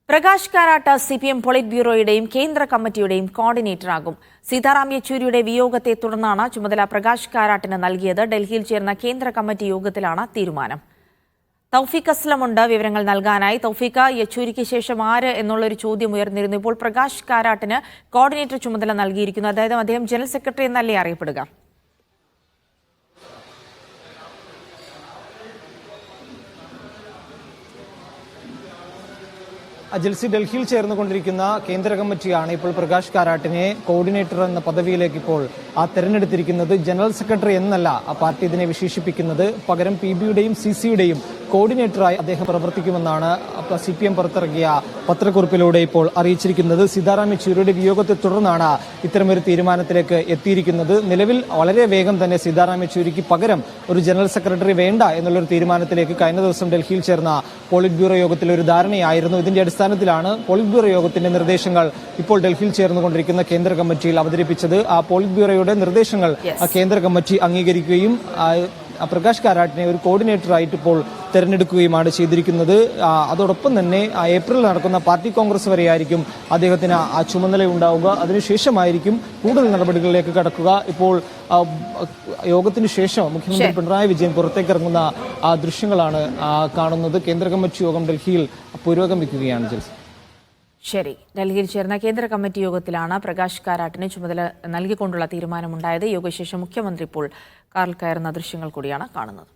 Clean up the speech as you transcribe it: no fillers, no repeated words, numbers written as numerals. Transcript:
Prakash Karat CPM polit ബ്യൂറോയുടെയും കേന്ദ്ര കമ്മിറ്റിയുടെയും കോർഡിനേറ്ററാകും. സീതാറാം യെച്ചൂരിയുടെ വിയോഗത്തെ തുടർന്നാണ് ചുമതല പ്രകാശ് കാരാട്ടിന് നൽകിയത്. ഡൽഹിയിൽ ചേർന്ന കേന്ദ്ര കമ്മിറ്റി യോഗത്തിലാണ് തീരുമാനം. തൗഫീഖ് അസ്ലമുണ്ട് വിവരങ്ങൾ നൽകാനായി. തൗഫീഖ്, യെച്ചൂരിക്ക് ശേഷം ആര് എന്നുള്ളൊരു ചോദ്യം ഉയർന്നിരുന്നു. ഇപ്പോൾ പ്രകാശ് കാരാട്ടിന് കോർഡിനേറ്റർ ചുമതല നൽകിയിരിക്കുന്നു. അതായത് അദ്ദേഹം ജനറൽ സെക്രട്ടറി എന്നല്ലേ അറിയപ്പെടുക? ജിൽസി, ഡൽഹിയിൽ ചേർന്നുകൊണ്ടിരിക്കുന്ന കേന്ദ്ര കമ്മിറ്റിയാണ് ഇപ്പോൾ പ്രകാശ് കാരാട്ടിനെ കോർഡിനേറ്റർ എന്ന പദവിയിലേക്ക് ഇപ്പോൾ തെരഞ്ഞെടുത്തിരിക്കുന്നത്. ജനറൽ സെക്രട്ടറി എന്നല്ല ആ പാർട്ടി ഇതിനെ വിശേഷിപ്പിക്കുന്നത്. പകരം PBയുടെയും CCയുടെയും കോർഡിനേറ്ററായി അദ്ദേഹം പ്രവർത്തിക്കുമെന്നാണ് CPM പുറത്തിറക്കിയ പത്രക്കുറിപ്പിലൂടെ ഇപ്പോൾ അറിയിച്ചിരിക്കുന്നത്. സീതാറാം യെച്ചൂരിയുടെ വിയോഗത്തെ തുടർന്നാണ് ഇത്തരമൊരു തീരുമാനത്തിലേക്ക് എത്തിയിരിക്കുന്നത്. നിലവിൽ വളരെ വേഗം തന്നെ സീതാറാം യെച്ചൂരിക്ക് പകരം ഒരു ജനറൽ സെക്രട്ടറി വേണ്ട എന്നുള്ളൊരു തീരുമാനത്തിലേക്ക് കഴിഞ്ഞ ദിവസം ഡൽഹിയിൽ ചേർന്ന പോളിറ്റ് ബ്യൂറോ യോഗത്തിൽ ഒരു ധാരണയായിരുന്നു. ഇതിന്റെ അടിസ്ഥാനത്തിലാണ് പോളിറ്റ് ബ്യൂറോ യോഗത്തിന്റെ നിർദ്ദേശങ്ങൾ ഇപ്പോൾ ഡൽഹിയിൽ ചേർന്നുകൊണ്ടിരിക്കുന്ന കേന്ദ്ര കമ്മിറ്റിയിൽ അവതരിപ്പിച്ചത്. ആ പോളിറ്റ് ബ്യൂറോയുടെ നിർദ്ദേശങ്ങൾ കേന്ദ്ര കമ്മിറ്റി അംഗീകരിക്കുകയും പ്രകാശ് കാരാട്ടിനെ ഒരു കോർഡിനേറ്ററായിട്ട് ഇപ്പോൾ തെരഞ്ഞെടുക്കുകയുമാണ് ചെയ്തിരിക്കുന്നത്. അതോടൊപ്പം തന്നെ ഏപ്രിൽ നടക്കുന്ന പാർട്ടി കോൺഗ്രസ് വരെയായിരിക്കും അദ്ദേഹത്തിന് ആ ചുമതല ഉണ്ടാവുക. അതിനുശേഷമായിരിക്കും കൂടുതൽ നടപടികളിലേക്ക് കടക്കുക. ഇപ്പോൾ യോഗത്തിന് ശേഷം മുഖ്യമന്ത്രി പിണറായി വിജയൻ പുറത്തേക്കിറങ്ങുന്ന ദൃശ്യങ്ങളാണ് കാണുന്നത്. കേന്ദ്ര കമ്മിറ്റി യോഗം ഡൽഹിയിൽ പുരോഗമിക്കുകയാണ്. ജിൽസി, ശരി. ഡൽഹിയിൽ ചേർന്ന കേന്ദ്ര കമ്മിറ്റി യോഗത്തിലാണ് പ്രകാശ് കാരാട്ടിന് ചുമതല നൽകിക്കൊണ്ടുള്ള തീരുമാനമുണ്ടായത്. യോഗശേഷം മുഖ്യമന്ത്രി ഇപ്പോൾ കാറിൽ കയറുന്ന ദൃശ്യങ്ങൾ കൂടിയാണ് കാണുന്നത്.